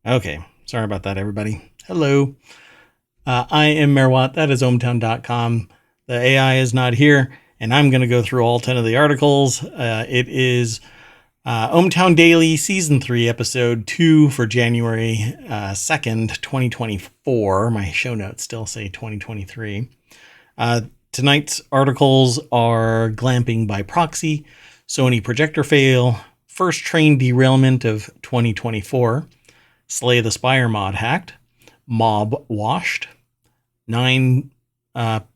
Okay, sorry about that, everybody. Hello. I am Merwat. That is ohmTown.com. The AI is not here, and I'm going to go through all 10 of the articles. It is ohmTown Daily, Season 3, Episode 2 for January 2nd, 2024. My show notes still say 2023. Tonight's articles are Glamping by Proxy, Sony Projector Fail, First Train Derailment of 2024, Slay the Spire mod hacked, Mob washed, 9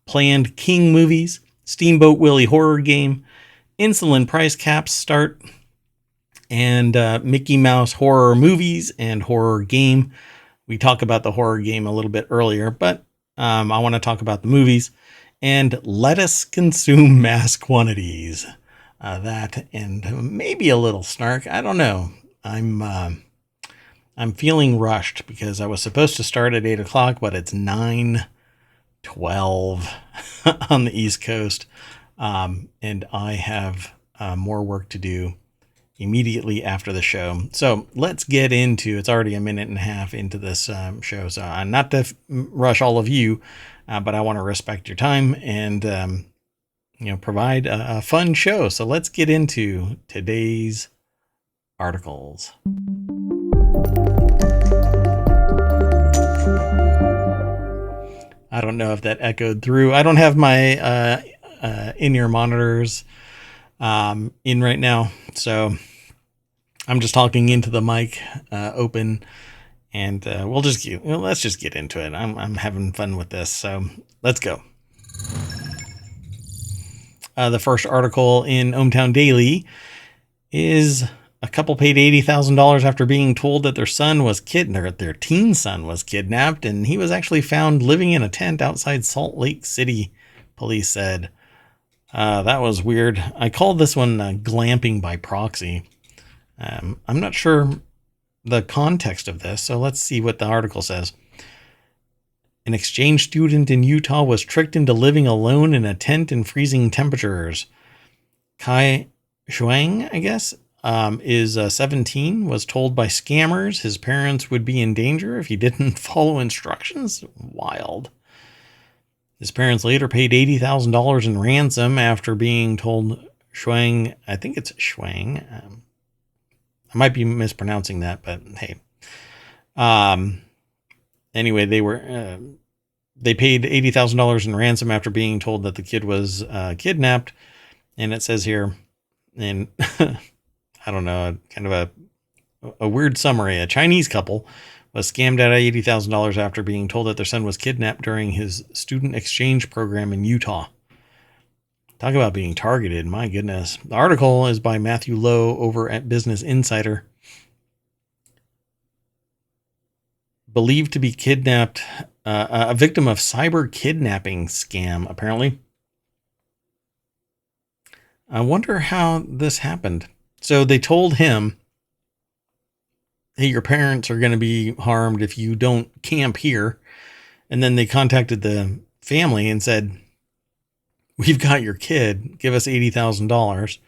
planned King movies, Steamboat Willie horror game, Insulin price caps start, and Mickey Mouse horror movies and horror game. We talked about the horror game a little bit earlier, but I want to talk about the movies. And let us consume mass quantities. That and maybe a little snark. I don't know. I'm feeling rushed because I was supposed to start at 8 o'clock, but it's 9:12 on the East Coast. And I have more work to do immediately after the show. So let's get into, it's already a minute and a half into this show. So not to rush all of you, but I want to respect your time and, provide a fun show. So let's get into today's articles. I don't know if that echoed through. I don't have my in-ear monitors in right now, so I'm just talking into the mic open, and let's just get into it. I'm having fun with this, so let's go. The first article in ohmTown Daily is a couple paid $80,000 after being told that their teen son was kidnapped, and he was actually found living in a tent outside Salt Lake City, police said. That was weird. I called this one Glamping by Proxy. I'm not sure the context of this, so let's see what the article says. An exchange student in Utah was tricked into living alone in a tent in freezing temperatures. Kai Shuang, I guess, is 17, was told by scammers his parents would be in danger if he didn't follow instructions. Wild. His parents later paid $80,000 in ransom after being told Shuang, I think it's Shuang. I might be mispronouncing that, but hey. Anyway, they paid $80,000 in ransom after being told that the kid was kidnapped. And it says here, and I don't know, kind of a weird summary. A Chinese couple was scammed out of $80,000 after being told that their son was kidnapped during his student exchange program in Utah. Talk about being targeted. My goodness. The article is by Matthew Lowe over at Business Insider. Believed to be kidnapped, a victim of cyber kidnapping scam, apparently. I wonder how this happened. So they told him, hey, your parents are going to be harmed if you don't camp here. And then they contacted the family and said, we've got your kid. Give us $80,000.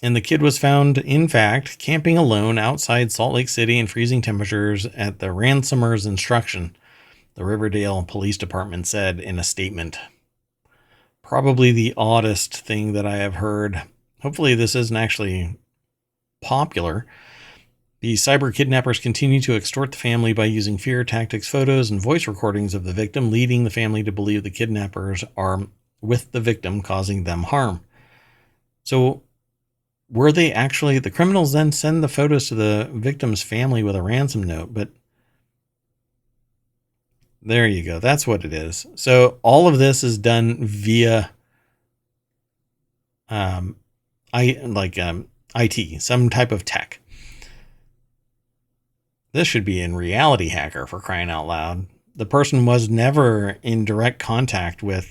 And the kid was found, in fact, camping alone outside Salt Lake City in freezing temperatures at the ransomer's instruction, the Riverdale Police Department said in a statement. Probably the oddest thing that I have heard. Hopefully this isn't actually popular. The cyber kidnappers continue to extort the family by using fear tactics, photos, and voice recordings of the victim, leading the family to believe the kidnappers are with the victim, causing them harm. So were they actually, the criminals then send the photos to the victim's family with a ransom note, but there you go. That's what it is. So all of this is done via IT, some type of tech. This should be in Reality Hacker, for crying out loud. The person was never in direct contact with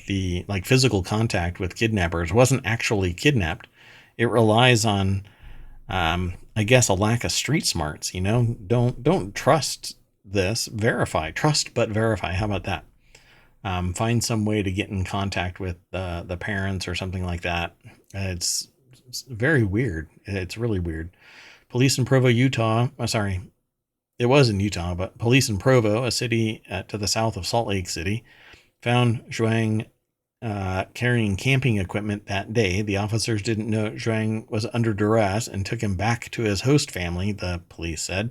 physical contact with kidnappers, wasn't actually kidnapped. It relies on, I guess, a lack of street smarts. Don't trust this. Verify. Trust but verify. How about that? Find some way to get in contact with the parents or something like that. It's very weird. It's really weird. police in Provo, Utah. It was in Utah, but police in Provo, a city to the south of Salt Lake City, found Zhuang carrying camping equipment that day. The officers didn't know Zhuang was under duress and took him back to his host family, the police said.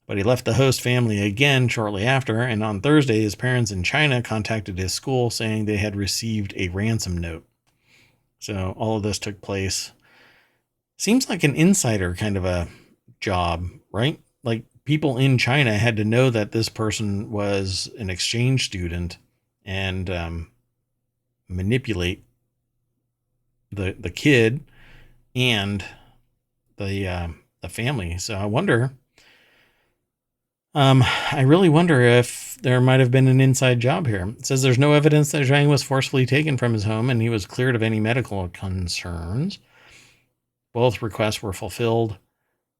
But he left the host family again shortly after, and on Thursday, his parents in China contacted his school saying they had received a ransom note. So all of this took place. Seems like an insider kind of a job, right? Like people in China had to know that this person was an exchange student and manipulate the kid and the family. So I really wonder if there might have been an inside job here. It says there's no evidence that Zhang was forcefully taken from his home and he was cleared of any medical concerns. Both requests were fulfilled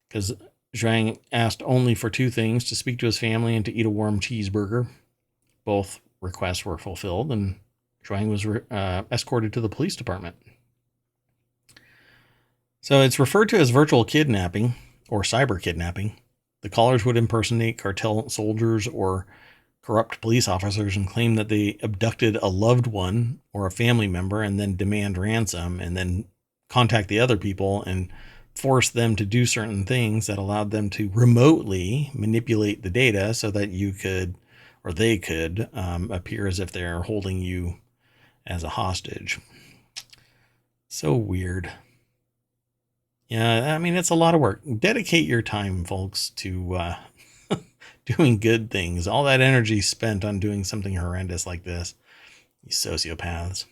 because Zhang asked only for two things: to speak to his family and to eat a warm cheeseburger. Both requests were fulfilled and Zhang was escorted to the police department. So it's referred to as virtual kidnapping or cyber kidnapping. The callers would impersonate cartel soldiers or corrupt police officers and claim that they abducted a loved one or a family member and then demand ransom and then contact the other people and force them to do certain things that allowed them to remotely manipulate the data so that you could, or they could, appear as if they're holding you as a hostage. So weird. Yeah, I mean, it's a lot of work. Dedicate your time, folks, to doing good things. All that energy spent on doing something horrendous like this. You sociopaths.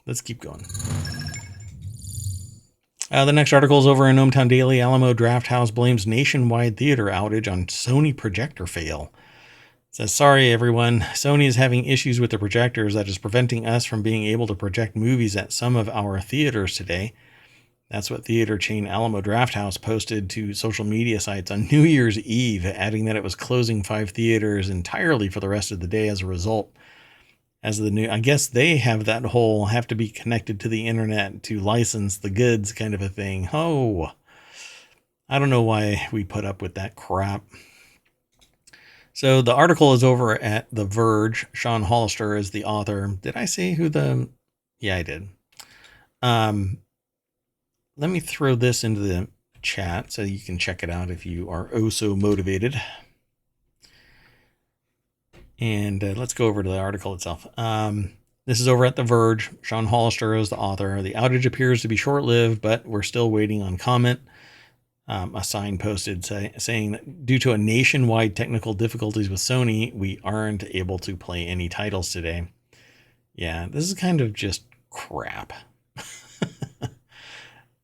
Let's keep going. The next article is over in ohmTown Daily. Alamo Draft House blames nationwide theater outage on Sony projector fail. It says, sorry, everyone. Sony is having issues with the projectors that is preventing us from being able to project movies at some of our theaters today. That's what theater chain Alamo Draft House posted to social media sites on New Year's Eve, adding that it was closing 5 theaters entirely for the rest of the day as a result. I guess they have that whole have to be connected to the internet to license the goods kind of a thing. Oh, I don't know why we put up with that crap. So the article is over at The Verge. Sean Hollister is the author. Did I say who the... Yeah, I did. Let me throw this into the chat so you can check it out if you are oh so motivated. And let's go over to the article itself. This is over at The Verge. Sean Hollister is the author. The outage appears to be short-lived, but we're still waiting on comment. A sign posted saying that due to a nationwide technical difficulties with Sony, we aren't able to play any titles today. Yeah, this is kind of just crap.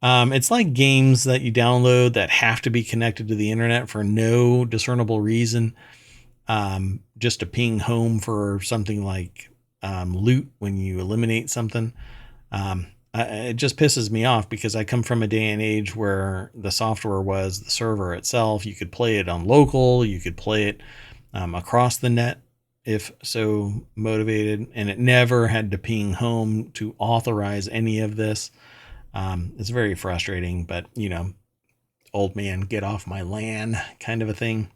It's like games that you download that have to be connected to the internet for no discernible reason. Just to ping home for something like loot when you eliminate something. It just pisses me off because I come from a day and age where the software was the server itself. You could play it on local, you could play it across the net if so motivated, and it never had to ping home to authorize any of this. It's very frustrating, but you know, old man, get off my LAN kind of a thing.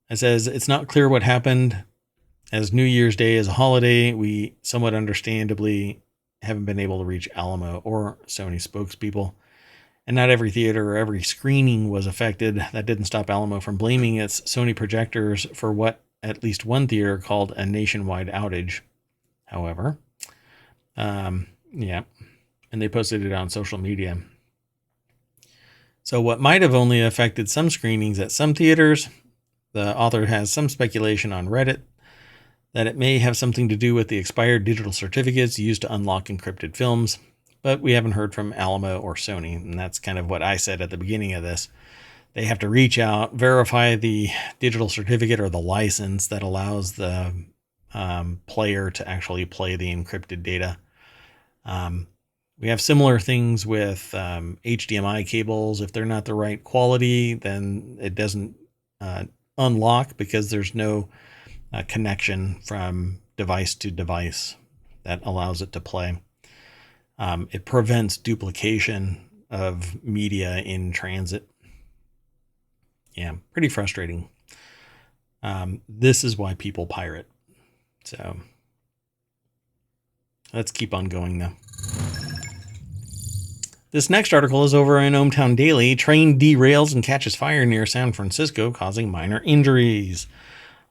It says it's not clear what happened, as New Year's Day is a holiday. We somewhat understandably haven't been able to reach Alamo or Sony spokespeople, and not every theater or every screening was affected. That didn't stop Alamo from blaming its Sony projectors for what at least one theater called a nationwide outage. However, yeah, and they posted it on social media. So what might have only affected some screenings at some theaters, the author has some speculation on Reddit that it may have something to do with the expired digital certificates used to unlock encrypted films, but we haven't heard from Alamo or Sony, and that's kind of what I said at the beginning of this. They have to reach out, verify the digital certificate or the license that allows the player to actually play the encrypted data. We have similar things with HDMI cables. If they're not the right quality, then it doesn't unlock because there's no connection from device to device that allows it to play. It prevents duplication of media in transit. Yeah, pretty frustrating. This is why people pirate. So let's keep on going though. This next article is over in ohmTown Daily. Train derails and catches fire near San Francisco, causing minor injuries.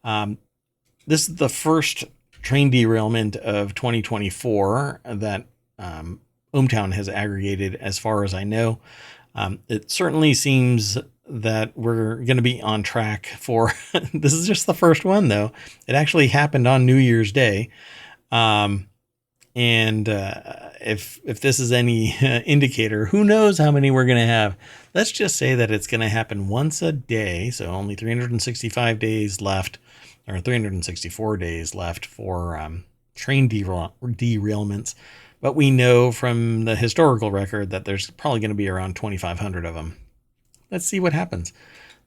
This is the first train derailment of 2024 that ohmTown has aggregated, as far as I know. It certainly seems that we're going to be on track for this is just the first one, though. It actually happened on New Year's Day. If this is any indicator, who knows how many we're going to have. Let's just say that it's going to happen once a day. So only 365 days left, or 364 days left for train derailments. But we know from the historical record that there's probably going to be around 2,500 of them. Let's see what happens.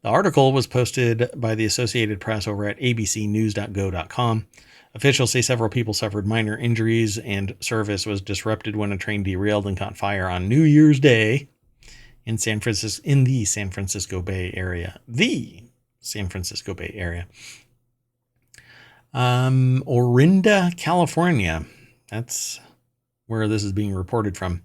The article was posted by the Associated Press over at abcnews.go.com. Officials say several people suffered minor injuries and service was disrupted when a train derailed and caught fire on New Year's Day in the San Francisco Bay Area. Orinda, California. That's where this is being reported from.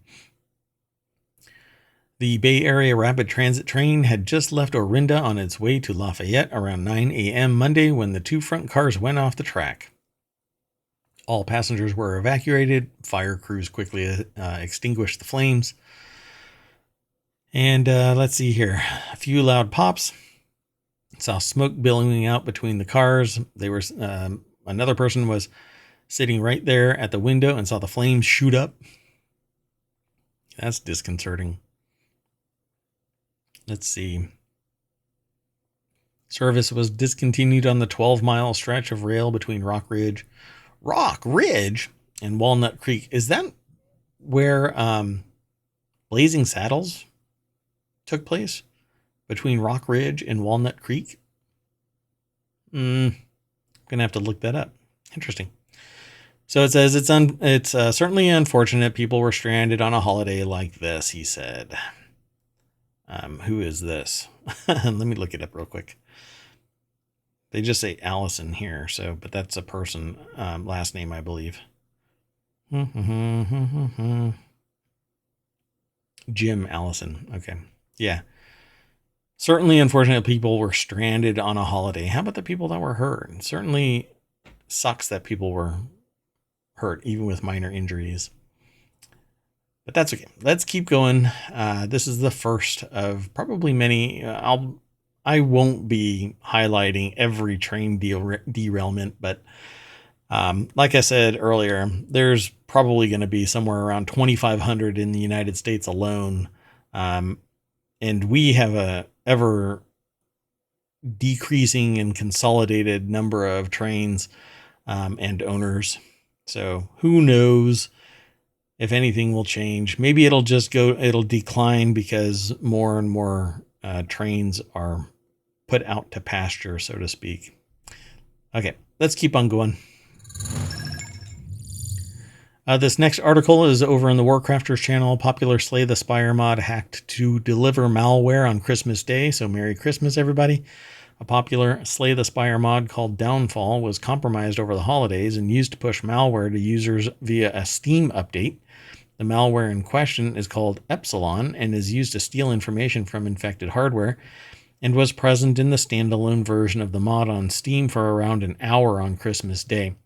The Bay Area Rapid Transit train had just left Orinda on its way to Lafayette around 9 a.m. Monday when the two front cars went off the track. All passengers were evacuated. Fire crews quickly extinguished the flames. And let's see here. A few loud pops. Saw smoke billowing out between the cars. Another person was sitting right there at the window and saw the flames shoot up. That's disconcerting. Let's see. Service was discontinued on the 12-mile stretch of rail between Rock Ridge and Walnut Creek. Is that where Blazing Saddles took place? Between Rock Ridge and Walnut Creek? I'm going to have to look that up. Interesting. So it says it's certainly unfortunate people were stranded on a holiday like this, he said. Who is this? Let me look it up real quick. They just say Allison here, but that's a person, last name, I believe. Jim Allison. Okay. Yeah. Certainly unfortunate people were stranded on a holiday. How about the people that were hurt? It certainly sucks that people were hurt, even with minor injuries. But that's okay. Let's keep going. This is the first of probably many. I won't be highlighting every train derailment, but like I said earlier, there's probably going to be somewhere around 2,500 in the United States alone. And we have a ever decreasing and consolidated number of trains and owners. So who knows if anything will change. Maybe it'll decline because more and more trains are put out to pasture, so to speak. Okay, let's keep on going. This next article is over in the Warcrafters channel. Popular Slay the Spire mod hacked to deliver malware on Christmas Day. So Merry Christmas, everybody. A popular Slay the Spire mod called Downfall was compromised over the holidays and used to push malware to users via a Steam update. The malware in question is called Epsilon and is used to steal information from infected hardware and was present in the standalone version of the mod on Steam for around an hour on Christmas Day.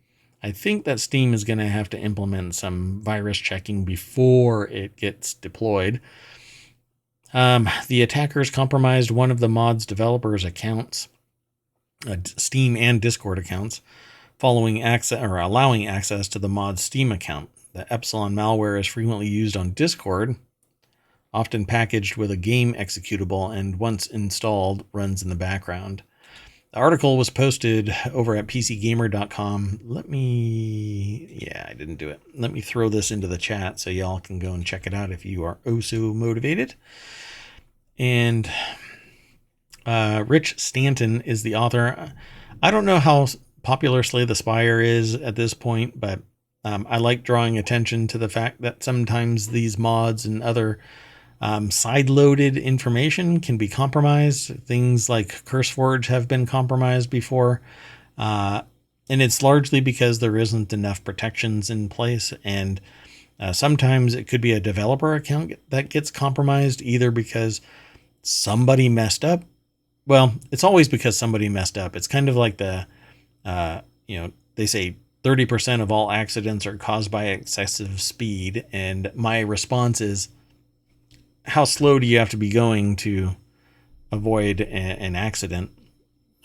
I think that Steam is going to have to implement some virus checking before it gets deployed. The attackers compromised one of the mod's developers' accounts, Steam and Discord accounts, allowing access to the mod's Steam account. The Epsilon malware is frequently used on Discord, often packaged with a game executable, and once installed, runs in the background. The article was posted over at pcgamer.com. I didn't do it. Let me throw this into the chat so y'all can go and check it out if you are oh so motivated. And Rich Stanton is the author. I don't know how popular Slay the Spire is at this point, but I like drawing attention to the fact that sometimes these mods and other Side-loaded information can be compromised. Things like CurseForge have been compromised before. And it's largely because there isn't enough protections in place. And sometimes it could be a developer account that gets compromised, either because somebody messed up. Well, it's always because somebody messed up. It's kind of like they say 30% of all accidents are caused by excessive speed. And my response is, how slow do you have to be going to avoid an accident?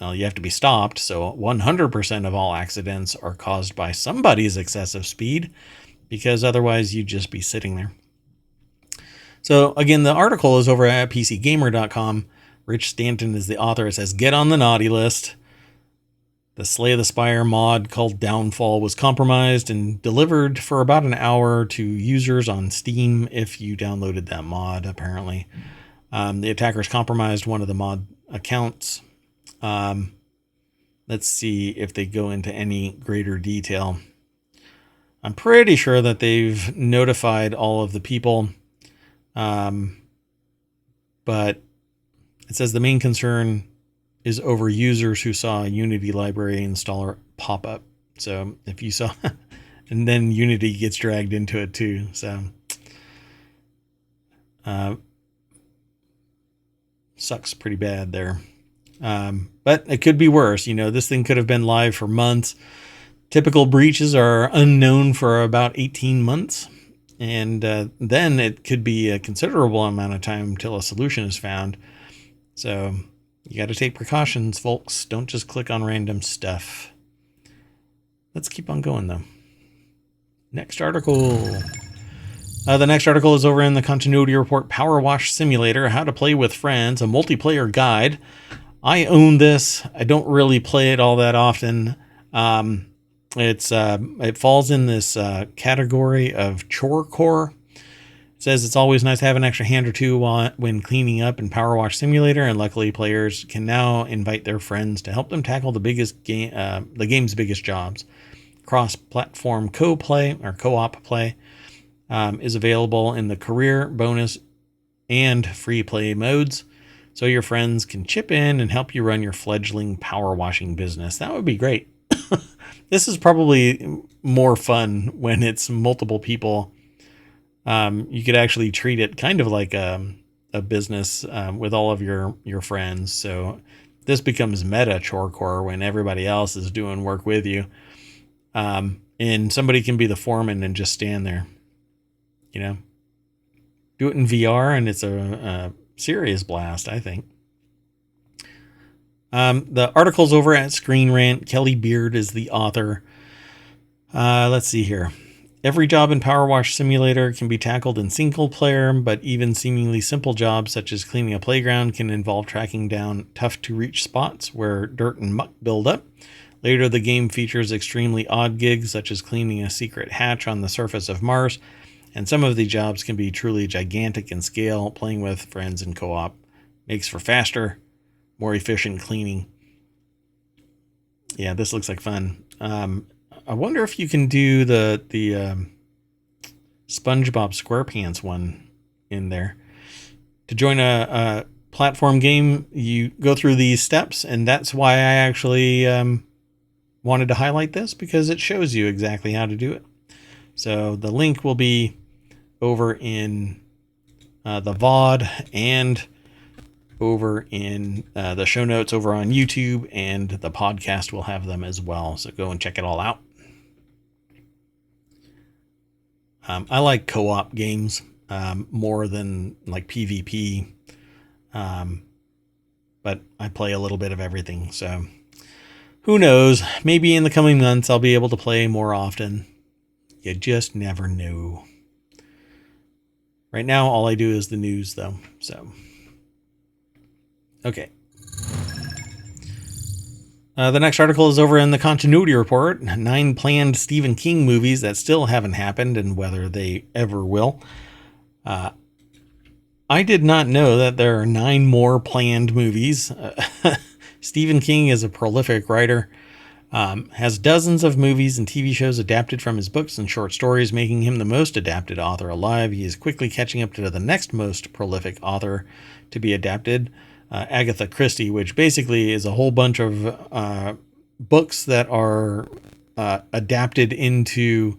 Well, you have to be stopped. So 100% of all accidents are caused by somebody's excessive speed, because otherwise you'd just be sitting there. So again, the article is over at PCGamer.com. Rich Stanton is the author. It says, get on the naughty list. The Slay the Spire mod called Downfall was compromised and delivered for about an hour to users on Steam if you downloaded that mod, apparently. The attackers compromised one of the mod accounts. Let's see if they go into any greater detail. I'm pretty sure that they've notified all of the people. But it says the main concern is over users who saw a Unity library installer pop up. So if you saw, and then Unity gets dragged into it too. So, sucks pretty bad there. But it could be worse. This thing could have been live for months. Typical breaches are unknown for about 18 months. And then it could be a considerable amount of time till a solution is found. So you got to take precautions, folks. Don't just click on random stuff. Let's keep on going, though. Next article. The next article is over in the Continuity Report Power Wash Simulator, How to Play with Friends, a multiplayer guide. I own this. I don't really play it all that often. It falls in this category of chorecore. It says it's always nice to have an extra hand or two when cleaning up in Power Wash Simulator, and luckily players can now invite their friends to help them tackle the game's biggest jobs. Cross-platform co-op play is available in the career, bonus, and free play modes, so your friends can chip in and help you run your fledgling power washing business. That would be great. This is probably more fun when it's multiple people. You could actually treat it kind of like a business with all of your friends. So this becomes meta chorecore when everybody else is doing work with you. And somebody can be the foreman and just stand there. Do it in VR, and it's a serious blast, I think. The article's over at Screen Rant. Kelly Beard is the author. Let's see here. Every job in Power Wash Simulator can be tackled in single player, but even seemingly simple jobs such as cleaning a playground can involve tracking down tough to reach spots where dirt and muck build up. Later, the game features extremely odd gigs such as cleaning a secret hatch on the surface of Mars, and some of the jobs can be truly gigantic in scale. Playing with friends in co-op makes for faster, more efficient cleaning. Yeah, this looks like fun. I wonder if you can do the SpongeBob SquarePants one in there. To join a platform game, you go through these steps, and that's why I actually wanted to highlight this, because it shows you exactly how to do it. So the link will be over in the VOD and over in the show notes over on YouTube, and the podcast will have them as well. So go and check it all out. I like co-op games more than like PvP, but I play a little bit of everything. So who knows? Maybe in the coming months I'll be able to play more often. You just never know. Right now, all I do is the news, though. So, okay. The next article is over in the Continuity Report. 9 planned Stephen King movies that still haven't happened, and whether they ever will. I did not know that there are 9 more planned movies. Stephen King is a prolific writer. Has dozens of movies and TV shows adapted from his books and short stories, making him the most adapted author alive. He is quickly catching up to the next most prolific author to be adapted, Agatha Christie, which basically is a whole bunch of books that are adapted into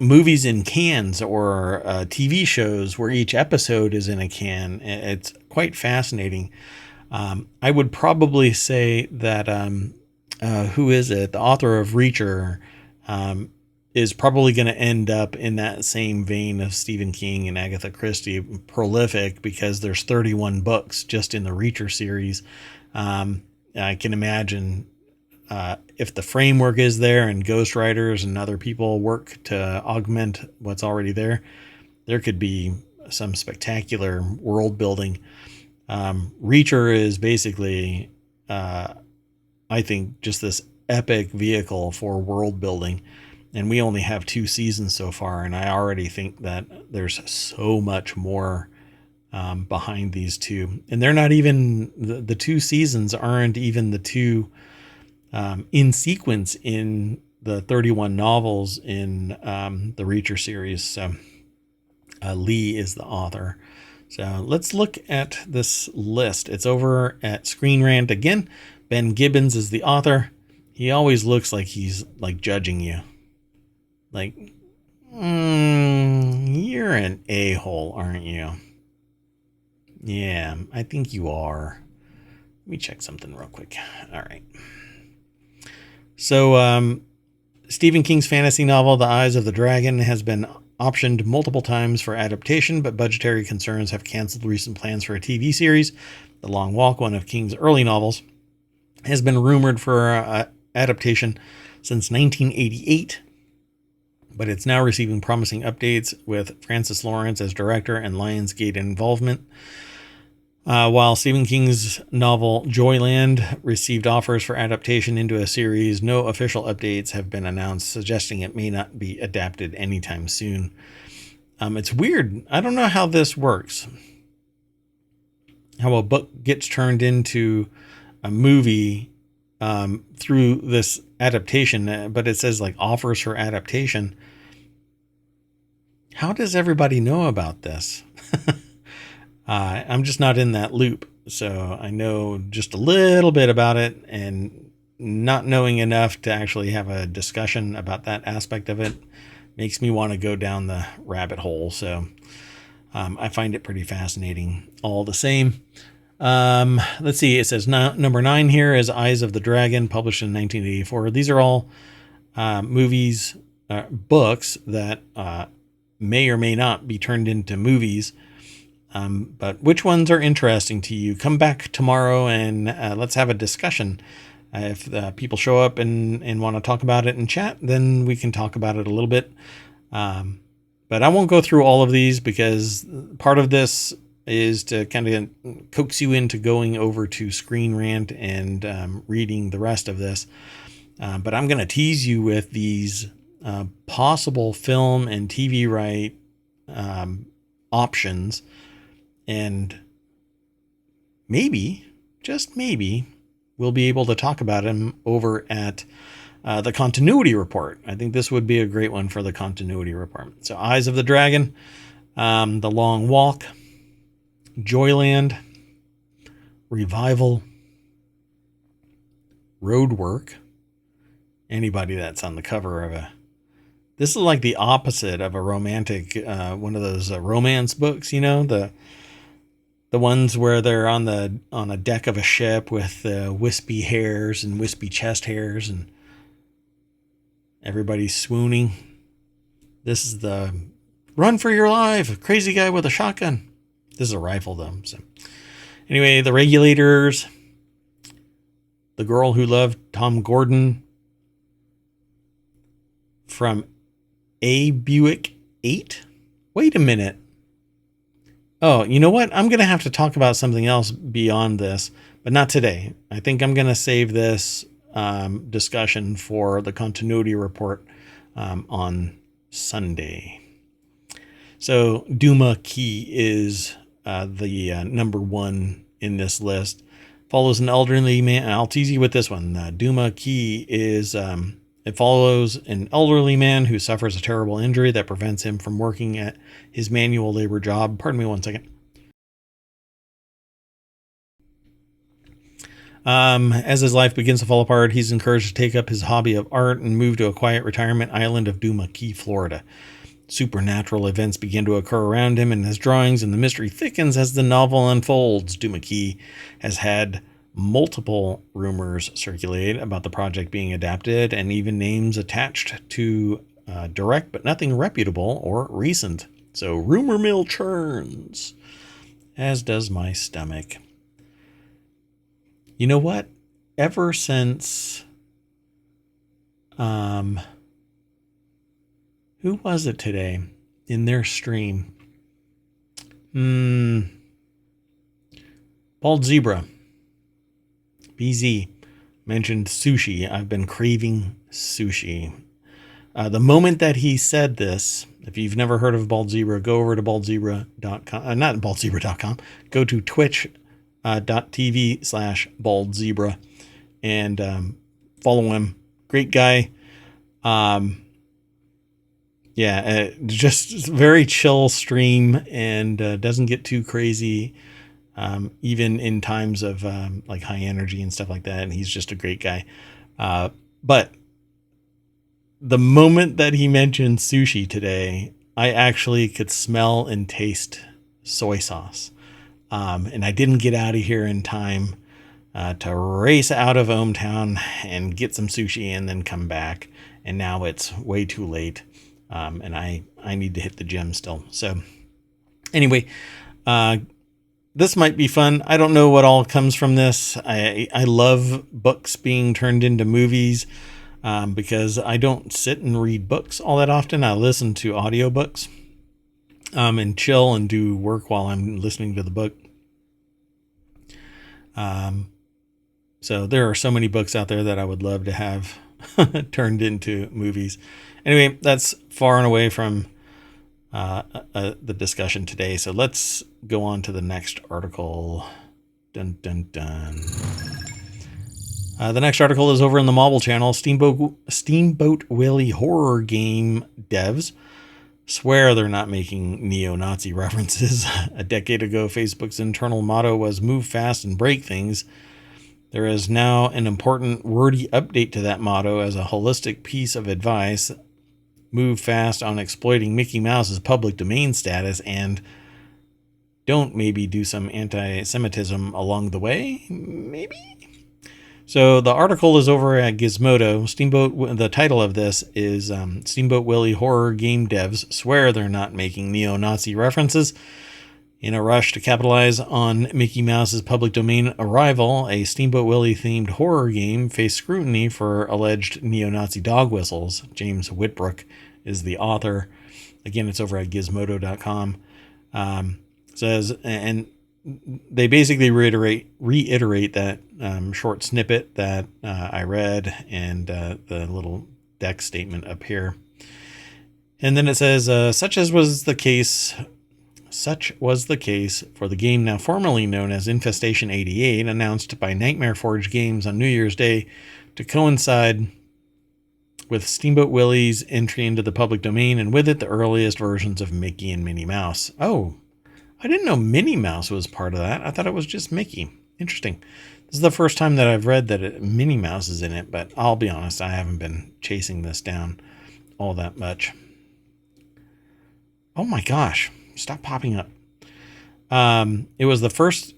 movies in cans or TV shows where each episode is in a can. It's quite fascinating. I would probably say that who is it? The author of Reacher is probably going to end up in that same vein of Stephen King and Agatha Christie, prolific, because there's 31 books just in the Reacher series. I can imagine if the framework is there and ghostwriters and other people work to augment what's already there, there could be some spectacular world building. Reacher is basically, I think, just this epic vehicle for world building. And we only have 2 seasons so far. And I already think that there's so much more behind these two. And they're not even, the 2 seasons aren't even the 2 in sequence in the 31 novels in the Reacher series. So Lee is the author. So let's look at this list. It's over at Screen Rant again. Ben Gibbons is the author. He always looks like he's like judging you. Like, you're an a-hole, aren't you? Yeah, I think you are. Let me check something real quick. All right. So Stephen King's fantasy novel, The Eyes of the Dragon, has been optioned multiple times for adaptation, but budgetary concerns have canceled recent plans for a TV series. The Long Walk, one of King's early novels, has been rumored for adaptation since 1988, but it's now receiving promising updates with Francis Lawrence as director and Lionsgate involvement. While Stephen King's novel Joyland received offers for adaptation into a series, no official updates have been announced, suggesting it may not be adapted anytime soon. It's weird. I don't know how this works. How a book gets turned into a movie through this adaptation, but it says like offers for adaptation. How does everybody know about this? I'm just not in that loop, so I know just a little bit about it, and not knowing enough to actually have a discussion about that aspect of it makes me want to go down the rabbit hole. So I find it pretty fascinating all the same. Let's see. It says number 9 here is Eyes of the Dragon, published in 1984. These are all movies, books that may or may not be turned into movies. But which ones are interesting to you? Come back tomorrow and let's have a discussion. If people show up and want to talk about it in chat, then we can talk about it a little bit. But I won't go through all of these because part of this is to kind of coax you into going over to Screen Rant and reading the rest of this. But I'm going to tease you with these possible film and TV right options. And maybe, just maybe, we'll be able to talk about him over at the Continuity Report. I think this would be a great one for the Continuity Report. So Eyes of the Dragon, The Long Walk, Joyland, Revival, Roadwork. Anybody that's on the cover of a... This is like the opposite of a romantic, one of those romance books, you know, the ones where they're on a deck of a ship with wispy hairs and wispy chest hairs and everybody's swooning. This is the run for your life, crazy guy with a shotgun. This is a rifle though. So anyway, The Regulators, The Girl Who Loved Tom Gordon, from A. Buick 8. Wait a minute. Oh, you know what? I'm going to have to talk about something else beyond this, but not today. I think I'm going to save this discussion for the Continuity Report on Sunday. So Duma Key is the number 1 in this list, follows an elderly man. I'll tease you with this one. Duma Key is, it follows an elderly man who suffers a terrible injury that prevents him from working at his manual labor job. Pardon me one second. As his life begins to fall apart, he's encouraged to take up his hobby of art and move to a quiet retirement island of Duma Key, Florida. Supernatural events begin to occur around him and his drawings, and the mystery thickens as the novel unfolds. Duma Key has had multiple rumors circulate about the project being adapted, and even names attached to direct, but nothing reputable or recent. So rumor mill churns, as does my stomach. You know what? Ever since, who was it today in their stream? Bald Zebra, BZ, mentioned sushi. I've been craving sushi. The moment that he said this, if you've never heard of Bald Zebra, go over to baldzebra.com, not baldzebra.com, go to twitch.tv/baldzebra and follow him. Great guy. Just very chill stream and doesn't get too crazy, even in times of like high energy and stuff like that. And he's just a great guy. But the moment that he mentioned sushi today, I actually could smell and taste soy sauce. And I didn't get out of here in time to race out of ohmTown and get some sushi and then come back. And now it's way too late. And I need to hit the gym still. So anyway, this might be fun. I don't know what all comes from this. I love books being turned into movies because I don't sit and read books all that often. I listen to audiobooks and chill and do work while I'm listening to the book. So there are so many books out there that I would love to have turned into movies. Anyway, that's far and away from the discussion today. So let's go on to the next article. Dun, dun, dun. The next article is over in the Mobile channel. Steamboat Willie horror game devs swear they're not making neo-Nazi references. A decade ago, Facebook's internal motto was move fast and break things. There is now an important wordy update to that motto as a holistic piece of advice. Move fast on exploiting Mickey Mouse's public domain status and don't maybe do some anti-Semitism along the way? Maybe? So the article is over at Gizmodo. Steamboat, the title of this is Steamboat Willie horror game devs swear they're not making neo-Nazi references. In a rush to capitalize on Mickey Mouse's public domain arrival, a Steamboat Willie themed horror game faced scrutiny for alleged neo-Nazi dog whistles. James Whitbrook is the author. Again, it's over at gizmodo.com. Says, and they basically reiterate that short snippet that I read and the little deck statement up here. And then it says, such was the case for the game now formerly known as Infestation 88, announced by Nightmare Forge Games on New Year's Day to coincide with Steamboat Willie's entry into the public domain, and with it the earliest versions of Mickey and Minnie Mouse. Oh, I didn't know Minnie Mouse was part of that. I thought it was just Mickey. Interesting. This is the first time that I've read that Minnie Mouse is in it, but I'll be honest, I haven't been chasing this down all that much. Oh my gosh. Stop popping up. It was the first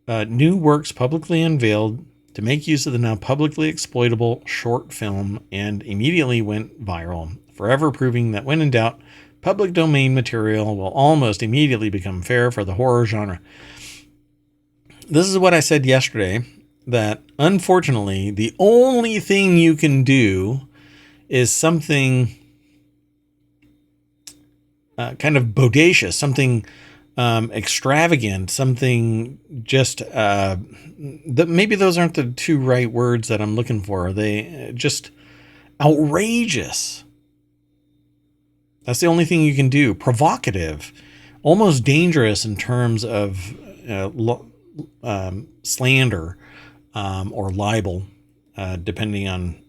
new works publicly unveiled to make use of the now publicly exploitable short film and immediately went viral, forever proving that when in doubt, public domain material will almost immediately become fair for the horror genre. This is what I said yesterday, that unfortunately, the only thing you can do is something kind of bodacious, something extravagant, something just maybe those aren't the two right words that I'm looking for. They just outrageous. That's the only thing you can do. Provocative, almost dangerous in terms of slander or libel, depending on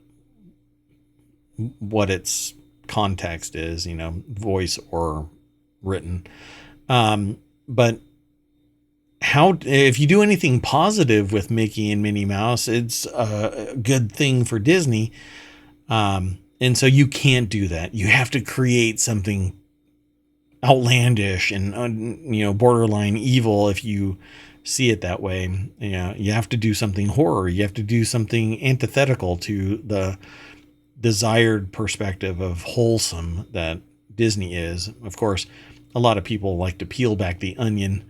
what its context is, voice or written. But if you do anything positive with Mickey and Minnie Mouse, it's a good thing for Disney. And so you can't do that. You have to create something outlandish and, borderline evil if you see it that way. You have to do something horror. You have to do something antithetical to the desired perspective of wholesome that Disney is. Of course, a lot of people like to peel back the onion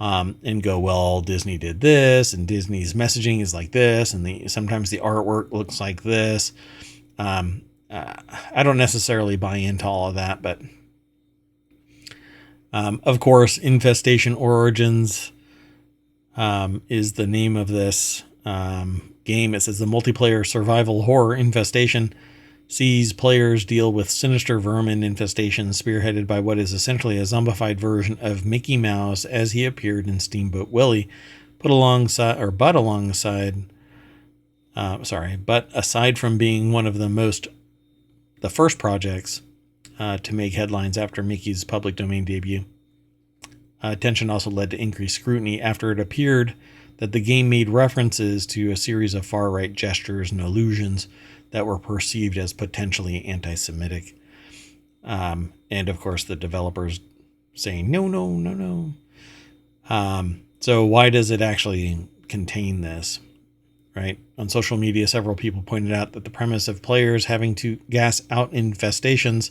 and go, well, Disney did this, and Disney's messaging is like this, and sometimes the artwork looks like this. I don't necessarily buy into all of that, but of course, Infestation Origins is the name of this game. It says the multiplayer survival horror Infestation sees players deal with sinister vermin infestation spearheaded by what is essentially a zombified version of Mickey Mouse as he appeared in Steamboat Willie, but aside from being one of the first projects to make headlines after Mickey's public domain debut, attention also led to increased scrutiny after it appeared that the game made references to a series of far-right gestures and allusions that were perceived as potentially anti-Semitic. And of course, the developers saying, no. So why does it actually contain this? Right? On social media, several people pointed out that the premise of players having to gas out infestations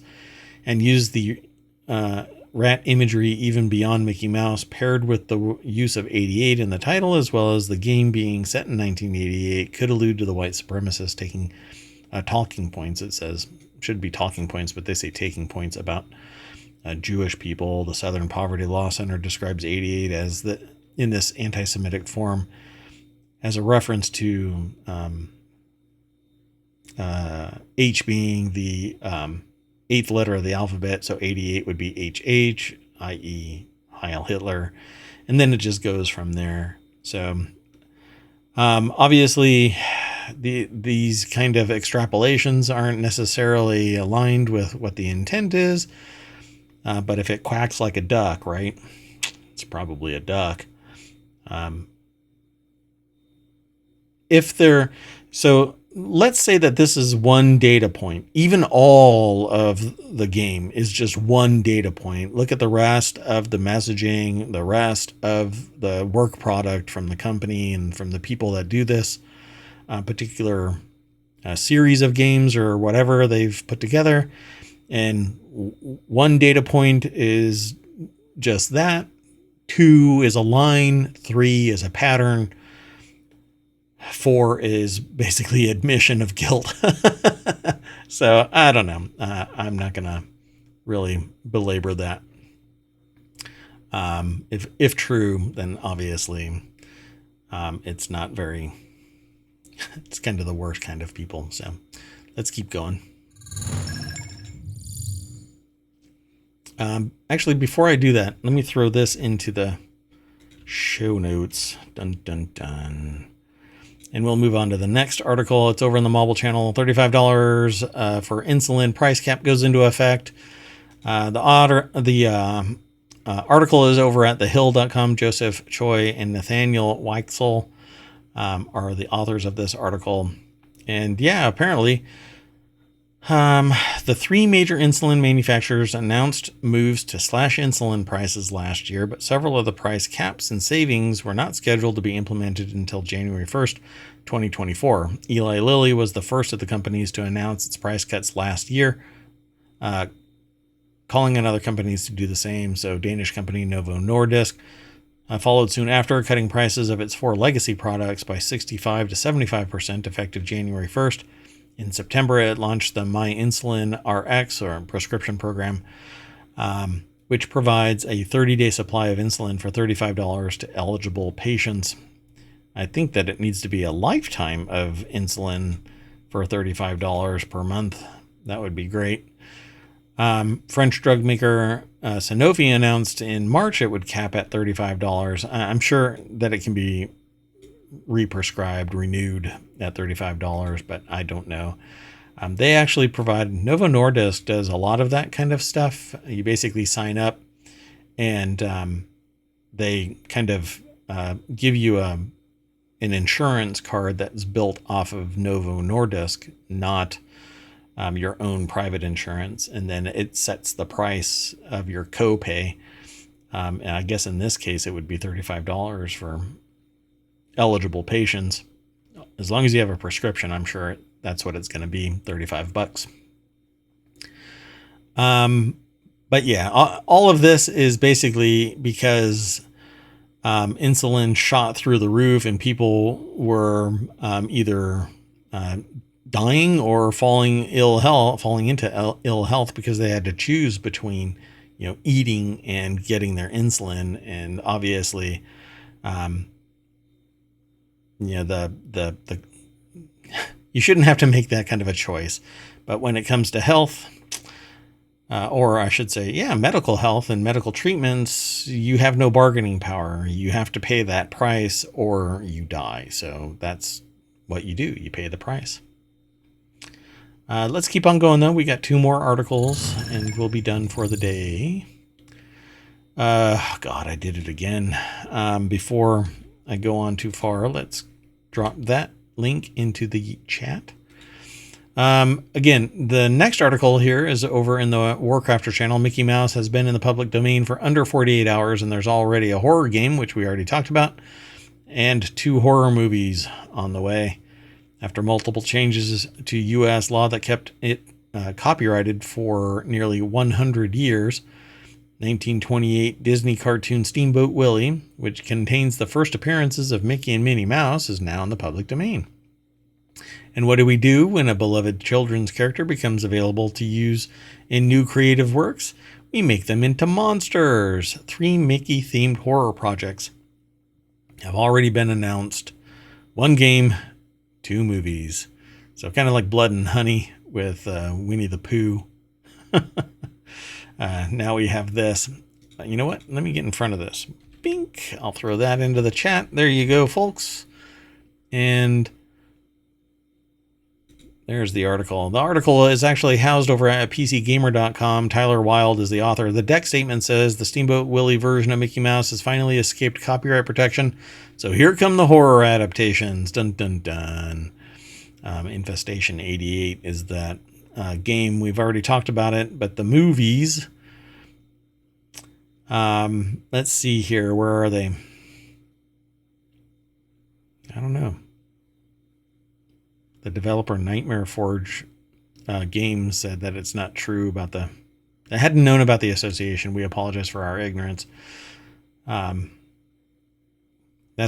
and use the rat imagery even beyond Mickey Mouse, paired with the use of 88 in the title, as well as the game being set in 1988, could allude to the white supremacists taking talking points. It says, should be talking points, but they say taking points about Jewish people. The Southern Poverty Law Center describes 88 as in this anti-Semitic form as a reference to H being the eighth letter of the alphabet. So 88 would be HH, i.e. Heil Hitler. And then it just goes from there. So obviously these kind of extrapolations aren't necessarily aligned with what the intent is. But if it quacks like a duck, right? It's probably a duck. So let's say that this is one data point. Even all of the game is just one data point. Look at the rest of the messaging, the rest of the work product from the company and from the people that do this particular series of games or whatever they've put together. And one data point is just that. 2 is a line. 3 is a pattern. 4 is basically admission of guilt. So I don't know. I'm not going to really belabor that. If true, then obviously it's not very, it's kind of the worst kind of people. So let's keep going. Actually, before I do that, let me throw this into the show notes. Dun, dun, dun. And we'll move on to the next article. It's over in the mobile channel. $35 for Insulin. Price cap goes into effect. The article is over at thehill.com. Joseph Choi and Nathaniel Weichsel are the authors of this article. And yeah, apparently the 3 major insulin manufacturers announced moves to slash insulin prices last year, but several of the price caps and savings were not scheduled to be implemented until January 1st, 2024. Eli Lilly was the first of the companies to announce its price cuts last year, calling on other companies to do the same. So Danish company Novo Nordisk followed soon after, cutting prices of its 4 legacy products by 65 to 75% effective January 1st. In September, it launched the My Insulin RX, or prescription program, which provides a 30-day supply of insulin for $35 to eligible patients. I think that it needs to be a lifetime of insulin for $35 per month. That would be great. French drug maker Sanofi announced in March it would cap at $35. I'm sure that it can be represcribed, renewed at $35, but I don't know. They actually provide, Novo Nordisk does a lot of that kind of stuff. You basically sign up and they kind of give you an insurance card that's built off of Novo Nordisk, not your own private insurance. And then it sets the price of your copay. And I guess in this case, it would be $35 for eligible patients. As long as you have a prescription, I'm sure that's what it's going to be, $35. But yeah, all of this is basically because insulin shot through the roof and people were either dying or falling into ill health because they had to choose between, eating and getting their insulin. And obviously, the you shouldn't have to make that kind of a choice. But when it comes to health, or I should say, medical health and medical treatments, you have no bargaining power. You have to pay that price or you die. So that's what you do. You pay the price. Let's keep on going, though. We got 2 more articles and we'll be done for the day. God, I did it again. Before I go on too far, let's drop that link into the chat. Again, the next article here is over in the Warcrafter channel. Mickey Mouse has been in the public domain for under 48 hours, and there's already a horror game, which we already talked about, and 2 horror movies on the way. After multiple changes to U.S. law that kept it copyrighted for nearly 100 years, 1928 Disney cartoon Steamboat Willie, which contains the first appearances of Mickey and Minnie Mouse, is now in the public domain. And what do we do when a beloved children's character becomes available to use in new creative works? We make them into monsters. 3 Mickey-themed horror projects have already been announced. 1 game, 2 movies. So kind of like Blood and Honey with Winnie the Pooh. Now we have this. You know what? Let me get in front of this. Bink. I'll throw that into the chat. There you go, folks. And there's the article. The article is actually housed over at PCGamer.com. Tyler Wilde is the author. The deck statement says the Steamboat Willie version of Mickey Mouse has finally escaped copyright protection. So here come the horror adaptations. Dun, dun, dun. Infestation 88 is that game. We've already talked about it, but the movies, let's see here. Where are they? I don't know. The developer Nightmare Forge Games said that it's not true about I hadn't known about the association. We apologize for our ignorance. That's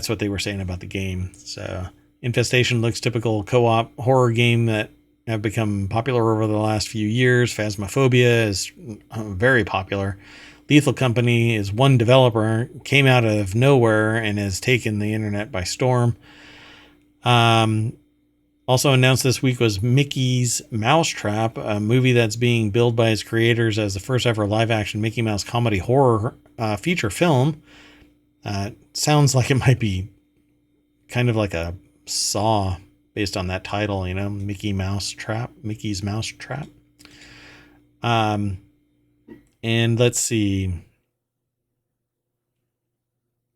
what they were saying about the game. So Infestation looks typical co-op horror game that have become popular over the last few years. Phasmophobia is very popular. Lethal Company is one developer, came out of nowhere and has taken the internet by storm. Also announced this week was Mickey's Mousetrap, a movie that's being billed by its creators as the first ever live-action Mickey Mouse comedy horror feature film. Sounds like it might be kind of like a Saw based on that title, Mickey's Mousetrap. And let's see.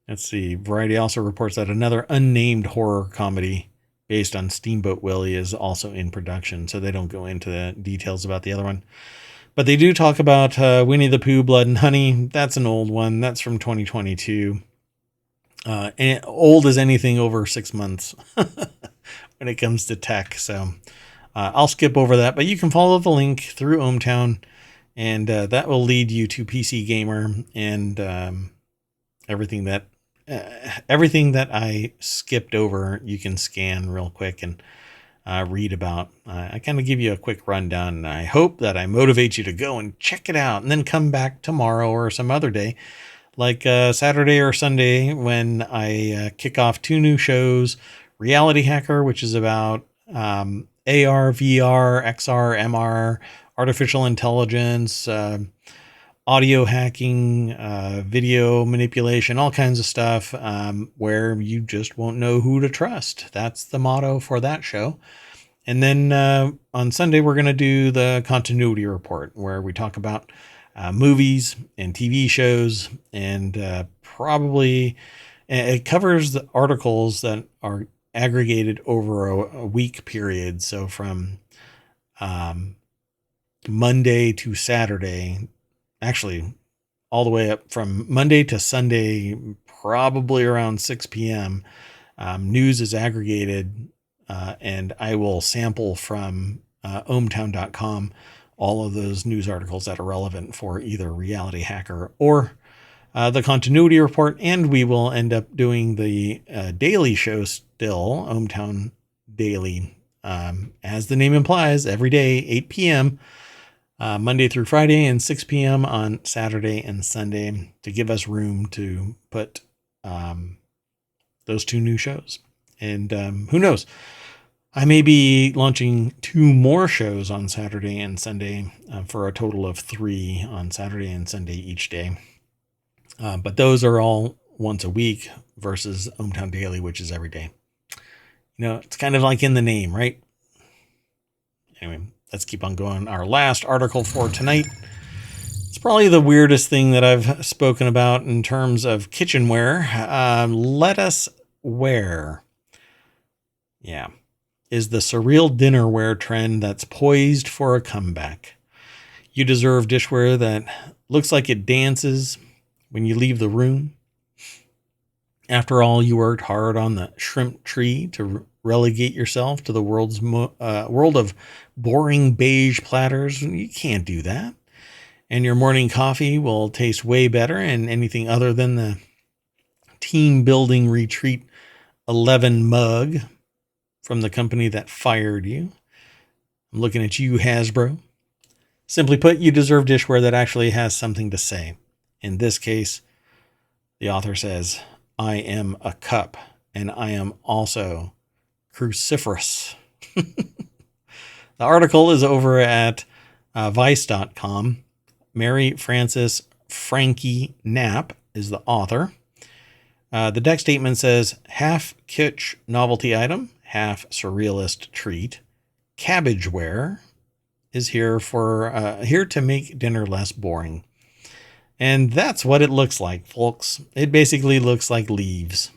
Variety also reports that another unnamed horror comedy based on Steamboat Willie is also in production, so they don't go into the details about the other one. But they do talk about Winnie the Pooh, Blood and Honey. That's an old one. That's from 2022. And old as anything over 6 months when it comes to tech. So I'll skip over that, but you can follow the link through ohmTown, and that will lead you to PC Gamer and everything that I skipped over. You can scan real quick and read about. I kind of give you a quick rundown, and I hope that I motivate you to go and check it out and then come back tomorrow or some other day, like Saturday or Sunday, when I kick off 2 new shows. Reality Hacker, which is about AR, VR, XR, MR, artificial intelligence, audio hacking, video manipulation, all kinds of stuff, where you just won't know who to trust. That's the motto for that show. And then on Sunday, we're going to do the continuity report, where we talk about movies and TV shows, and probably it covers the articles that are aggregated over a week period. So from Monday to Saturday, actually all the way up from Monday to Sunday, probably around 6 p.m. News is aggregated, and I will sample from ohmTown.com all of those news articles that are relevant for either Reality Hacker or the continuity report. And we will end up doing the daily show still, ohmTown Daily, as the name implies, every day, 8 p.m., Monday through Friday, and 6 p.m. on Saturday and Sunday, to give us room to put those two new shows. And who knows? I may be launching 2 more shows on Saturday and Sunday, for a total of 3 on Saturday and Sunday each day. But those are all once a week versus ohmTown Daily, which is every day. You know, it's kind of like in the name, right? Anyway, let's keep on going. Our last article for tonight. It's probably the weirdest thing that I've spoken about in terms of kitchenware. Lettuceware. Yeah. Is the surreal dinnerware trend that's poised for a comeback. You deserve dishware that looks like it dances when you leave the room. After all, you worked hard on the shrimp tree to relegate yourself to the world of boring beige platters. You can't do that. And your morning coffee will taste way better in anything other than the team building retreat 11 mug from the company that fired you. I'm looking at you, Hasbro. Simply put, you deserve dishware that actually has something to say. In this case, the author says, I am a cup, and I am also cruciferous. The article is over at vice.com. Mary Frances Frankie Knapp is the author. The deck statement says, half kitsch novelty item, half surrealist treat. Cabbageware is here to make dinner less boring. And that's what it looks like, folks. It basically looks like leaves.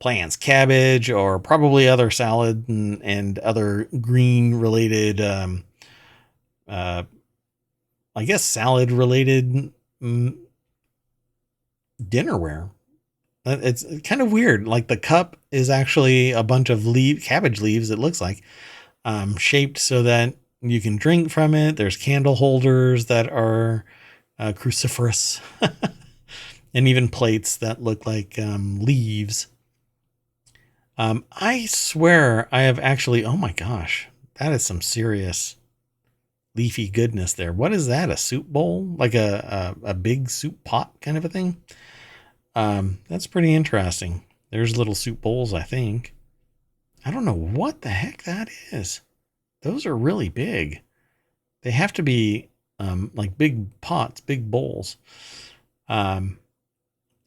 Plants, cabbage, or probably other salad and other green related, I guess salad related dinnerware. It's kind of weird. Like the cup is actually a bunch of cabbage leaves, it looks like, shaped so that you can drink from it. There's candle holders that are cruciferous, and even plates that look like leaves. I swear I have actually, oh my gosh, that is some serious leafy goodness there. What is that? A soup bowl? Like a big soup pot kind of a thing? That's pretty interesting. There's little soup bowls, I think. I don't know what the heck that is. Those are really big. They have to be like big pots, big bowls. And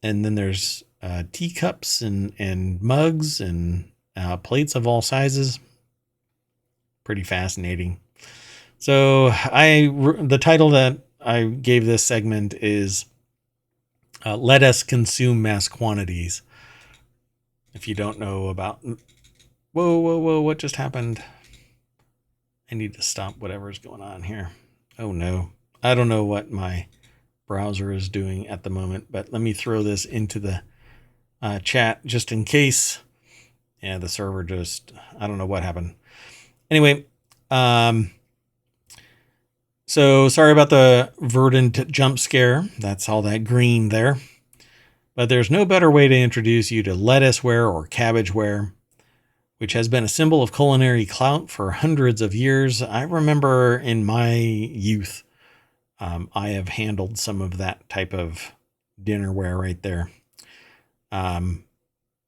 then there's teacups and mugs and plates of all sizes. Pretty fascinating. So the title that I gave this segment is Let Us Consume Mass Quantities. If you don't know about... Whoa, what just happened? I need to stop whatever's going on here. Oh no, I don't know what my browser is doing at the moment, but let me throw this into the chat just in case. Yeah, the server I don't know what happened. Anyway, so sorry about the verdant jump scare. That's all that green there. But there's no better way to introduce you to lettuceware or cabbageware, which has been a symbol of culinary clout for hundreds of years. I remember in my youth, I have handled some of that type of dinnerware right there.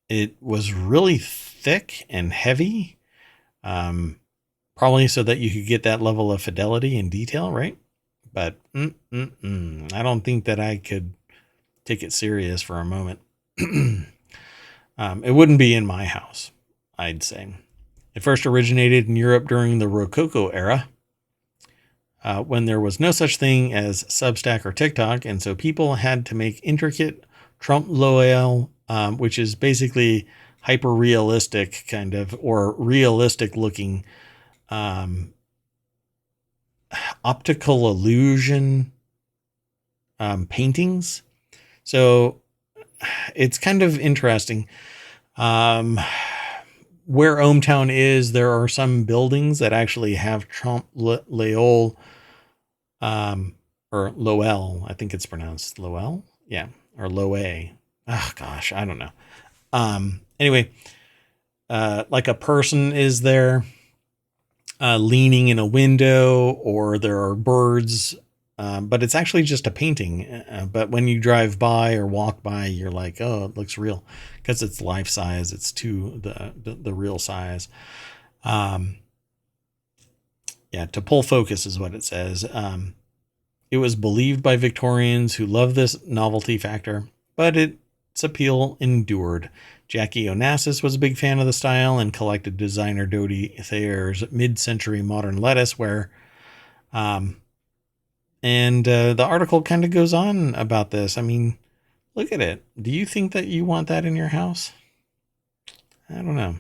It was really thick and heavy, probably so that you could get that level of fidelity and detail, right? But I don't think that I could take it serious for a moment. It wouldn't be in my house, I'd say. It first originated in Europe during the Rococo era, when there was no such thing as Substack or TikTok, and so people had to make intricate trompe l'oeil, which is basically hyper-realistic kind of, or realistic-looking optical illusion paintings. So it's kind of interesting. Where ohmTown is, there are some buildings that actually have trompe l'oeil, or Lowell. I think it's pronounced Lowell. Yeah. Or Loe. Oh gosh, I don't know. Anyway, like a person is there, leaning in a window, or there are birds, but it's actually just a painting. But when you drive by or walk by, you're like, oh, it looks real, because it's life size. It's to the real size. Yeah, to pull focus is what it says. It was believed by Victorians who loved this novelty factor, but its appeal endured. Jackie Onassis was a big fan of the style and collected designer Dodi Thayer's mid-century modern lettuceware. And the article kind of goes on about this. I mean, look at it. Do you think that you want that in your house? I don't know.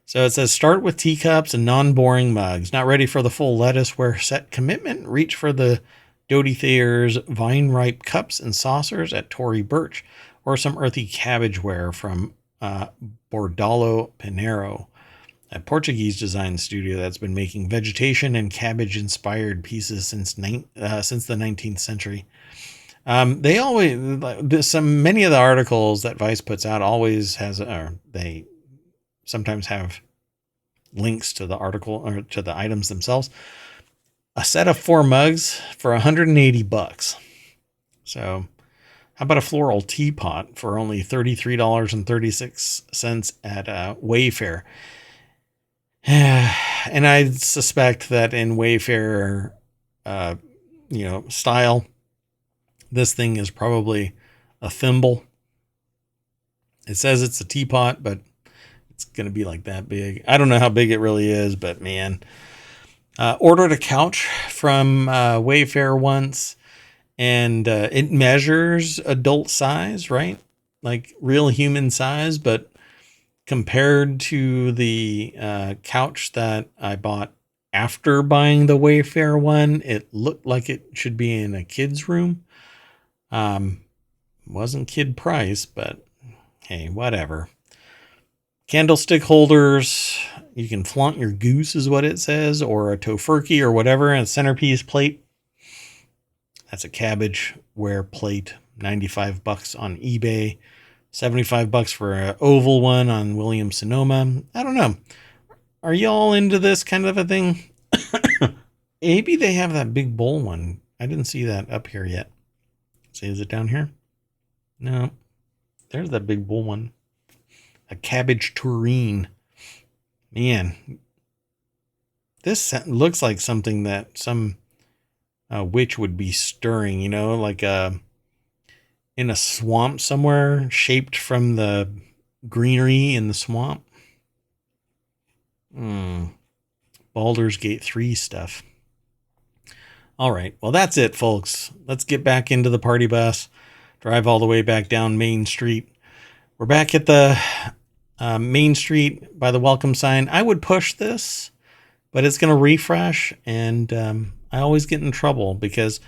So it says, start with teacups and non-boring mugs. Not ready for the full lettuceware set commitment? Reach for the Dodi Thayer's vine-ripe cups and saucers at Tory Burch, or some earthy cabbageware from Bordalo Pinheiro, a Portuguese design studio that's been making vegetation and cabbage-inspired pieces since the 19th century. They always, many of the articles that Vice puts out always has, or they sometimes have links to the article or to the items themselves. A set of 4 mugs for $180. So how about a floral teapot for only $33.36 at Wayfair? And I suspect that in Wayfair, style, this thing is probably a thimble. It says it's a teapot, but it's going to be like that big. I don't know how big it really is, but man. Ordered a couch from Wayfair once, and it measures adult size, right? Like real human size, but compared to the couch that I bought after buying the Wayfair one, it looked like it should be in a kid's room. Wasn't kid price, but hey, whatever. Candlestick holders, you can flaunt your goose is what it says, or a tofurkey or whatever, and a centerpiece plate. That's a cabbageware plate, $95 on eBay, $75 for an oval one on Williams Sonoma. I don't know. Are y'all into this kind of a thing? Maybe they have that big bowl one. I didn't see that up here yet. See, is it down here? No. There's that big bowl one. A cabbage tureen. Man, this looks like something that some witch would be stirring, like in a swamp somewhere, shaped from the greenery in the swamp. Baldur's Gate 3 stuff. All right, well, that's it, folks. Let's get back into the party bus, drive all the way back down Main Street. We're back at the Main Street by the welcome sign. I would push this, but it's going to refresh, and I always get in trouble because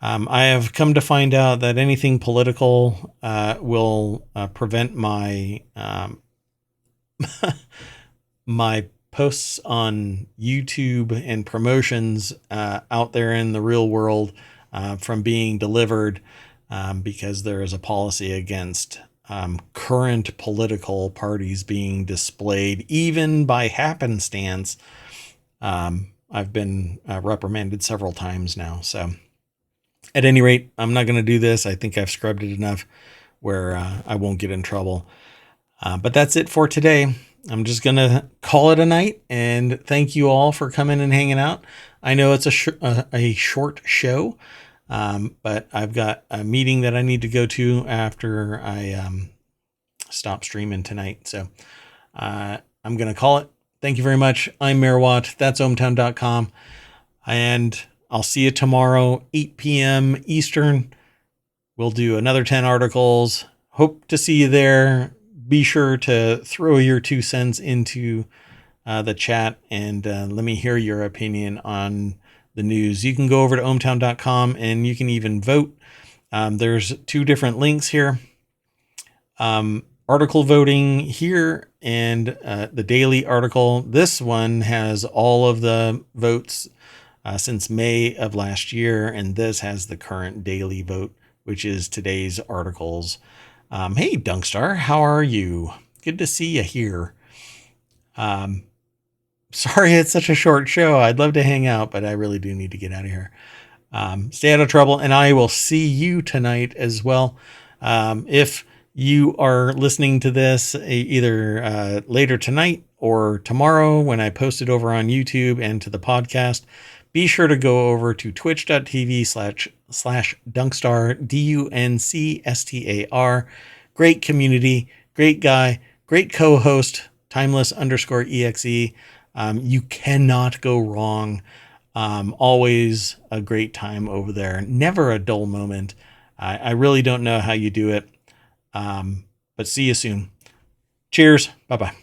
I have come to find out that anything political will prevent my my posts on YouTube and promotions out there in the real world from being delivered because there is a policy against current political parties being displayed, even by happenstance. I've been reprimanded several times now. So at any rate, I'm not going to do this. I think I've scrubbed it enough where I won't get in trouble. But that's it for today. I'm just going to call it a night, and thank you all for coming and hanging out. I know it's a short show, but I've got a meeting that I need to go to after I stop streaming tonight. So I'm going to call it. Thank you very much. I'm Merwatt. That's ohmTown.com. And I'll see you tomorrow, 8 p.m. Eastern. We'll do another 10 articles. Hope to see you there. Be sure to throw your 2 cents into the chat and let me hear your opinion on the news. You can go over to ohmTown.com and you can even vote. There's 2 different links here. Article voting here and the daily article. This one has all of the votes since May of last year, and this has the current daily vote, which is today's articles. Hey, Dunkstar, how are you? Good to see you here. Sorry it's such a short show. I'd love to hang out, but I really do need to get out of here. Stay out of trouble, and I will see you tonight as well. If you are listening to this either later tonight or tomorrow when I post it over on YouTube and to the podcast, be sure to go over to twitch.tv/Dunkstar, DUNCSTAR. Great community, great guy, great co-host, timeless_exe. You cannot go wrong. Always a great time over there. Never a dull moment. I really don't know how you do it. But see you soon. Cheers. Bye-bye.